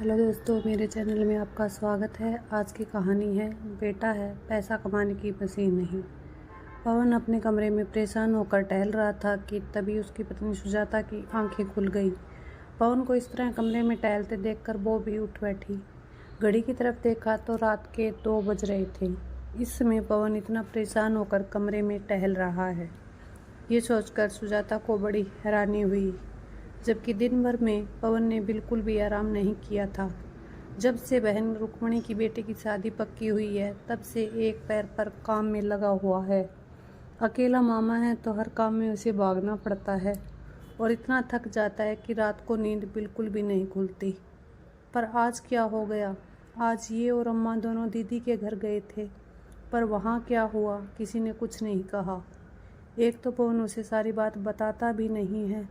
Hello दोस्तों, मेरे channel में आपका स्वागत है। आज की कहानी है बेटा है पैसा कमाने की मशीन नहीं। पवन अपने कमरे में परेशान होकर टहल रहा था कि तभी उसकी पत्नी सुजाता की आंखें खुल गई। पवन को इस तरह कमरे में टहलते देखकर वो भी उठ बैठी। घड़ी की तरफ देखा तो रात के 2 बज रहे थे। इस समय पवन इतना परेशान होकर कमरे में टहल रहा है, ये सोचकर सुजाता को बड़ी हैरानी हुई, जबकि दिन भर में पवन ने बिल्कुल भी आराम नहीं किया था। जब से बहन रुक्मणी की बेटे की शादी पक्की हुई है, तब से एक पैर पर काम में लगा हुआ है। अकेला मामा है तो हर काम में उसे भागना पड़ता है और इतना थक जाता है कि रात को नींद बिल्कुल भी नहीं खुलती। पर आज क्या हो गया? आज ये और अम्मा दोनों दीदी के घर गए थे, पर वहाँ क्या हुआ किसी ने कुछ नहीं कहा। एक तो पवन उसे सारी बात बताता भी नहीं है।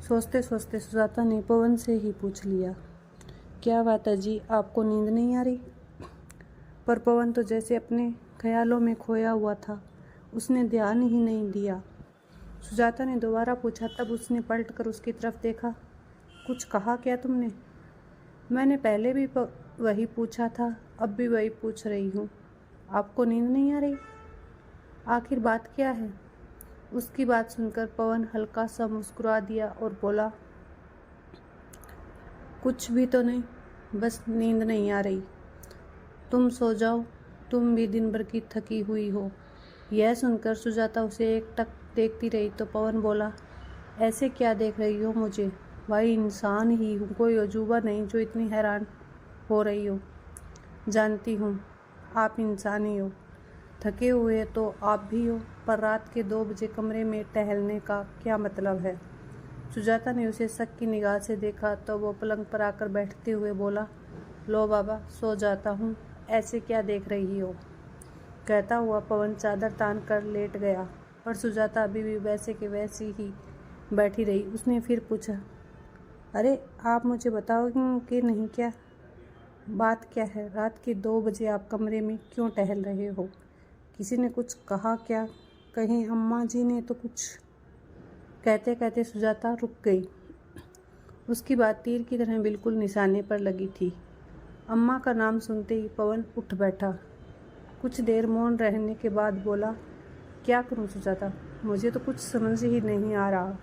सोचते सोचते सुजाता ने पवन से ही पूछ लिया, क्या बात है जी, आपको नींद नहीं आ रही? पर पवन तो जैसे अपने ख्यालों में खोया हुआ था, उसने ध्यान ही नहीं दिया। सुजाता ने दोबारा पूछा, तब उसने पलटकर उसकी तरफ देखा। कुछ कहा क्या तुमने? मैंने पहले भी वही पूछा था, अब भी वही पूछ रही हूँ। आपको नींद नहीं आ रही? आखिर बात क्या है? उसकी बात सुनकर पवन हल्का सा मुस्कुरा दिया और बोला, कुछ भी तो नहीं, बस नींद नहीं आ रही। तुम सो जाओ, तुम भी दिन भर की थकी हुई हो। यह सुनकर सुजाता उसे एकटक देखती रही तो पवन बोला, ऐसे क्या देख रही हो मुझे? भाई इंसान ही हूँ, कोई अजूबा नहीं जो इतनी हैरान हो रही हो। जानती हूँ आप इंसान ही हो, थके हुए तो आप भी हो, पर रात के 2 बजे कमरे में टहलने का क्या मतलब है? सुजाता ने उसे शक की निगाह से देखा तो वो पलंग पर आकर बैठते हुए बोला, लो बाबा सो जाता हूँ, ऐसे क्या देख रही हो? कहता हुआ पवन चादर तान कर लेट गया, पर सुजाता अभी भी वैसे के वैसी ही बैठी रही। उसने फिर पूछा, अरे आप मुझे बताओगे कि नहीं? क्या बात क्या है? रात के 2 बजे आप कमरे में क्यों टहल रहे हो? किसी ने कुछ कहा क्या? कहीं अम्मा जी ने तो कुछ? कहते कहते सुजाता रुक गई। उसकी बात तीर की तरह बिल्कुल निशाने पर लगी थी। अम्मा का नाम सुनते ही पवन उठ बैठा। कुछ देर मौन रहने के बाद बोला, क्या करूं सुजाता, मुझे तो कुछ समझ ही नहीं आ रहा।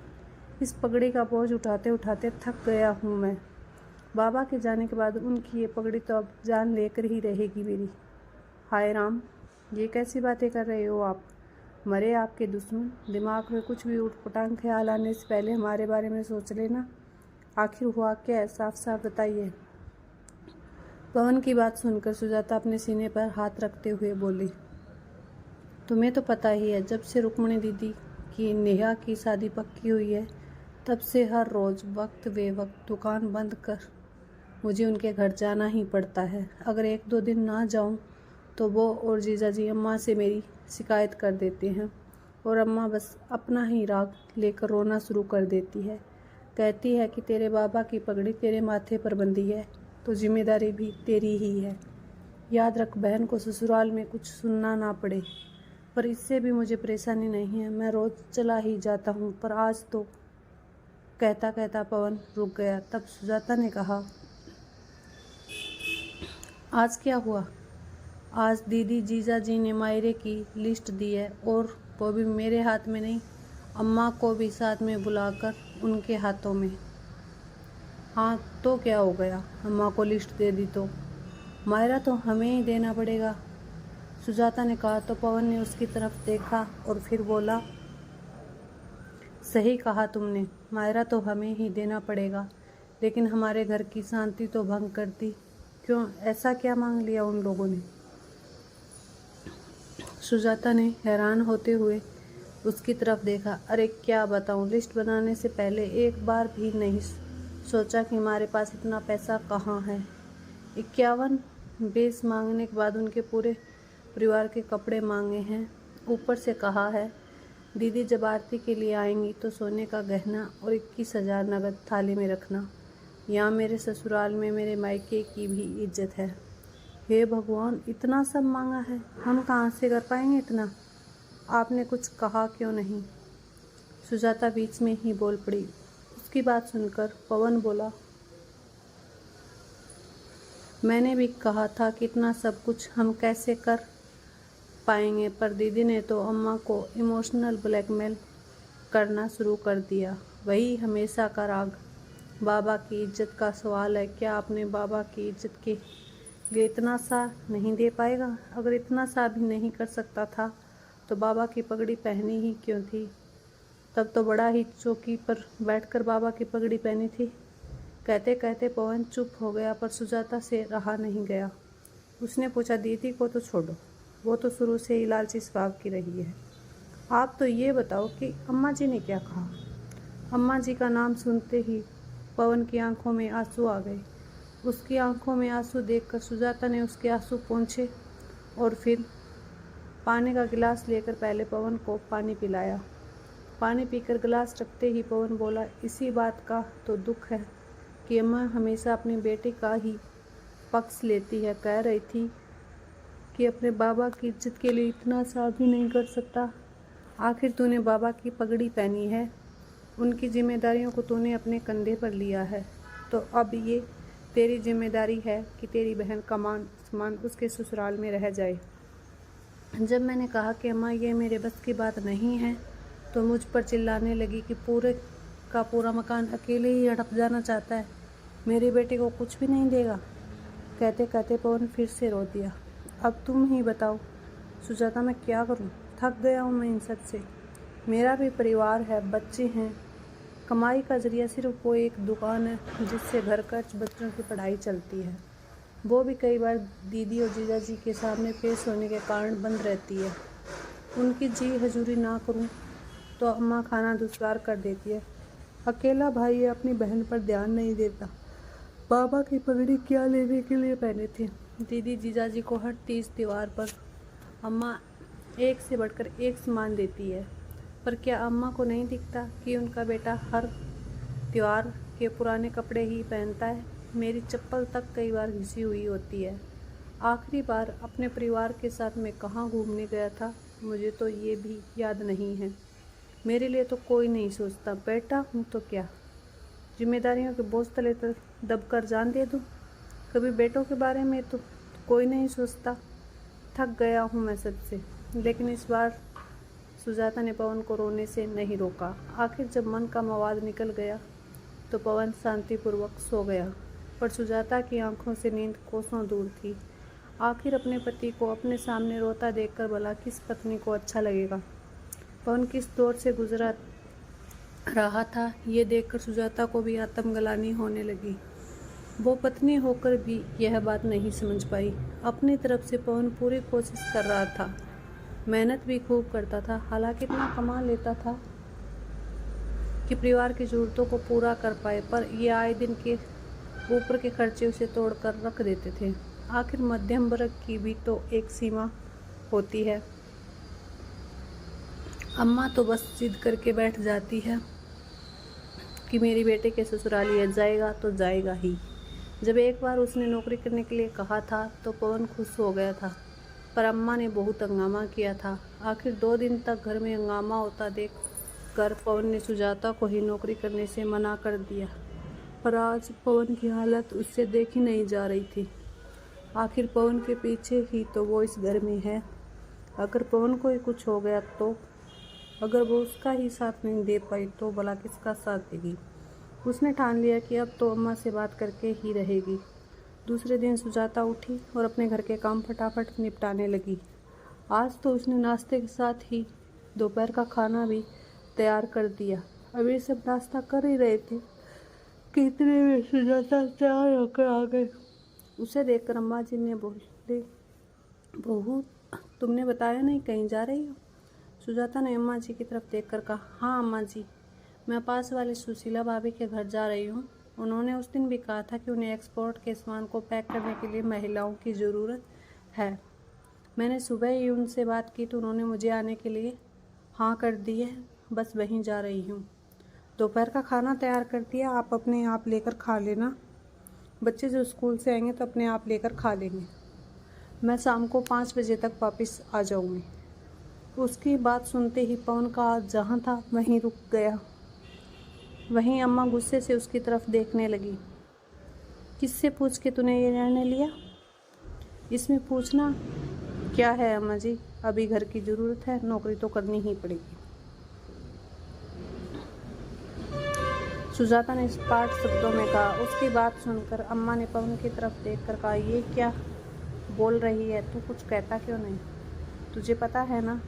इस पगड़ी का बोझ उठाते उठाते थक गया हूं मैं। बाबा के जाने के बाद उनकी ये पगड़ी तो अब जान लेकर ही रहेगी मेरी। हाय राम, ये कैसी बातें कर रहे हो आप? मरे आपके दुश्मन। दिमाग में कुछ भी उटपटांग ख्याल आने से पहले हमारे बारे में सोच लेना। आखिर हुआ क्या है, साफ साफ बताइए। पवन की बात सुनकर सुजाता अपने सीने पर हाथ रखते हुए बोली, तुम्हें तो पता ही है, जब से रुक्मणी दीदी की नेहा की शादी पक्की हुई है, तब से हर रोज़ वक्त बेवक्त दुकान बंद कर मुझे उनके घर जाना ही पड़ता है। अगर 1-2 दिन ना जाऊं तो वो और जीजा जी अम्मा से मेरी शिकायत कर देते हैं और अम्मा बस अपना ही राग लेकर रोना शुरू कर देती है। कहती है कि तेरे बाबा की पगड़ी तेरे माथे पर बंधी है तो जिम्मेदारी भी तेरी ही है। याद रख, बहन को ससुराल में कुछ सुनना ना पड़े। पर इससे भी मुझे परेशानी नहीं है, मैं रोज़ चला ही जाता हूँ, पर आज तो। कहता कहता पवन रुक गया। तब सुजाता ने कहा, आज क्या हुआ? आज दीदी जीजा जी ने मायरे की लिस्ट दी है, और वो भी मेरे हाथ में नहीं, अम्मा को भी साथ में बुलाकर उनके हाथों में। हाँ तो क्या हो गया, अम्मा को लिस्ट दे दी तो मायरा तो हमें ही देना पड़ेगा, सुजाता ने कहा। तो पवन ने उसकी तरफ देखा और फिर बोला, सही कहा तुमने, मायरा तो हमें ही देना पड़ेगा, लेकिन हमारे घर की शांति तो भंग कर दी। क्यों, ऐसा क्या मांग लिया उन लोगों ने? सुजाता ने हैरान होते हुए उसकी तरफ देखा। अरे क्या बताऊं, लिस्ट बनाने से पहले एक बार भी नहीं सोचा कि हमारे पास इतना पैसा कहाँ है। 51 बेस मांगने के बाद उनके पूरे परिवार के कपड़े मांगे हैं। ऊपर से कहा है दीदी जब आरती के लिए आएंगी तो सोने का गहना और 21,000 नगद थाली में रखना। यहाँ मेरे ससुराल में मेरे मायके की भी इज्जत है। हे भगवान, इतना सब मांगा है, हम कहाँ से कर पाएंगे इतना? आपने कुछ कहा क्यों नहीं? सुजाता बीच में ही बोल पड़ी। उसकी बात सुनकर पवन बोला, मैंने भी कहा था कि इतना सब कुछ हम कैसे कर पाएंगे, पर दीदी ने तो अम्मा को इमोशनल ब्लैकमेल करना शुरू कर दिया। वही हमेशा का राग। बाबा की इज्जत का सवाल है, क्या अपने बाबा की इज्जत के लिए इतना सा नहीं दे पाएगा? अगर इतना सा भी नहीं कर सकता था तो बाबा की पगड़ी पहनी ही क्यों थी? तब तो बड़ा ही चौकी पर बैठकर बाबा की पगड़ी पहनी थी। कहते कहते पवन चुप हो गया, पर सुजाता से रहा नहीं गया। उसने पूछा, दीदी को तो छोड़ो, वो तो शुरू से ही लालची स्वभाव की रही है। आप तो ये बताओ कि अम्मा जी ने क्या कहा? अम्मा जी का नाम सुनते ही पवन की आंखों में आंसू आ गए। उसकी आंखों में आंसू देखकर सुजाता ने उसके आंसू पोंछे और फिर पानी का गिलास लेकर पहले पवन को पानी पिलाया। पानी पीकर गिलास रखते ही पवन बोला, इसी बात का तो दुख है कि अम्मा हमेशा अपने बेटे का ही पक्ष लेती है। कह रही थी कि अपने बाबा की इज्जत के लिए इतना सा भी नहीं कर सकता। आखिर तूने बाबा की पगड़ी पहनी है, उनकी जिम्मेदारियों को तूने अपने कंधे पर लिया है, तो अब ये तेरी जिम्मेदारी है कि तेरी बहन का मान सम्मान उसके ससुराल में रह जाए। जब मैंने कहा कि अम्मा ये मेरे बस की बात नहीं है, तो मुझ पर चिल्लाने लगी कि पूरे का पूरा मकान अकेले ही हड़प जाना चाहता है, मेरे बेटे को कुछ भी नहीं देगा। कहते कहते पवन फिर से रो दिया। अब तुम ही बताओ सुजाता, मैं क्या करूं? थक गया हूं मैं इन सब से। मेरा भी परिवार है, बच्चे हैं। कमाई का जरिया सिर्फ वो एक दुकान है जिससे घर खर्च, बच्चों की पढ़ाई चलती है। वो भी कई बार दीदी और जीजा जी के सामने पेश होने के कारण बंद रहती है। उनकी जी हजूरी ना करूं तो अम्मा खाना दुश्वार कर देती है। अकेला भाई है, अपनी बहन पर ध्यान नहीं देता। बाबा की पगड़ी क्या लेने के लिए पहने थे? दीदी जीजाजी को हर तीज त्योहार पर अम्मा एक से बढ़कर एक सामान देती है, पर क्या अम्मा को नहीं दिखता कि उनका बेटा हर त्योहार के पुराने कपड़े ही पहनता है? मेरी चप्पल तक कई बार घिसी हुई होती है। आखिरी बार अपने परिवार के साथ मैं कहाँ घूमने गया था, मुझे तो ये भी याद नहीं है। मेरे लिए तो कोई नहीं सोचता। बेटा हूँ तो क्या जिम्मेदारियों के बोझ तले दबकर जान दे दूँ? कभी बेटों के बारे में तो कोई नहीं सोचता। थक गया हूँ मैं सबसे। लेकिन इस बार सुजाता ने पवन को रोने से नहीं रोका। आखिर जब मन का मवाद निकल गया तो पवन शांतिपूर्वक सो गया, पर सुजाता की आंखों से नींद कोसों दूर थी। आखिर अपने पति को अपने सामने रोता देखकर भला किस पत्नी को अच्छा लगेगा? पवन किस दौर से गुजरा रहा था, ये देखकर सुजाता को भी आत्मग्लानि होने लगी। वो पत्नी होकर भी यह बात नहीं समझ पाई। अपनी तरफ से पवन पूरी कोशिश कर रहा था, मेहनत भी खूब करता था, हालांकि इतना कमा लेता था कि परिवार की ज़रूरतों को पूरा कर पाए, पर ये आए दिन के ऊपर के खर्चे उसे तोड़कर रख देते थे। आखिर मध्यम वर्ग की भी तो एक सीमा होती है। अम्मा तो बस जिद करके बैठ जाती है कि मेरे बेटे के ससुराल ये जाएगा तो जाएगा ही। जब एक बार उसने नौकरी करने के लिए कहा था तो पवन खुश हो गया था, पर अम्मा ने बहुत हंगामा किया था। आखिर 2 दिन तक घर में हंगामा होता देख कर पवन ने सुजाता को ही नौकरी करने से मना कर दिया, पर आज पवन की हालत उससे देखी नहीं जा रही थी। आखिर पवन के पीछे ही तो वो इस घर में है। अगर पवन को ही कुछ हो गया तो, अगर वो उसका ही साथ नहीं दे पाई तो भला किसका साथ देगी? उसने ठान लिया कि अब तो अम्मा से बात करके ही रहेगी। दूसरे दिन सुजाता उठी और अपने घर के काम फटाफट निपटाने लगी। आज तो उसने नाश्ते के साथ ही दोपहर का खाना भी तैयार कर दिया। अभी सब नाश्ता कर ही रहे थे कि इतने में सुजाता तैयार होकर आ गए। उसे देखकर अम्मा जी ने बोले, बहू तुमने बताया नहीं कहीं जा रही हो? सुजाता ने अम्मा जी की तरफ देखकर कहा, हाँ अम्मा जी, मैं पास वाले सुशीला भाभी के घर जा रही हूँ। उन्होंने उस दिन भी कहा था कि उन्हें एक्सपोर्ट के सामान को पैक करने के लिए महिलाओं की ज़रूरत है। मैंने सुबह ही उनसे बात की तो उन्होंने मुझे आने के लिए हाँ कर दी है। बस वहीं जा रही हूँ। दोपहर का खाना तैयार कर दिया, आप अपने आप लेकर खा लेना। बच्चे जो स्कूल से आएंगे तो अपने आप लेकर खा लेंगे। मैं शाम को 5 बजे तक वापस आ जाऊँगी। उसकी बात सुनते ही पवन का हाथ जहाँ था वहीं रुक गया। वहीं अम्मा गुस्से से उसकी तरफ देखने लगी। किससे पूछ के तूने ये निर्णय लिया? इसमें पूछना क्या है अम्मा जी, अभी घर की ज़रूरत है, नौकरी तो करनी ही पड़ेगी। सुजाता ने स्पष्ट शब्दों में कहा। उसकी बात सुनकर अम्मा ने पवन की तरफ देखकर कहा, ये क्या बोल रही है, तू कुछ कहता क्यों नहीं? तुझे पता है ना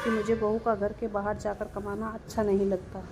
कि मुझे बहू का घर के बाहर जाकर कमाना अच्छा नहीं लगता।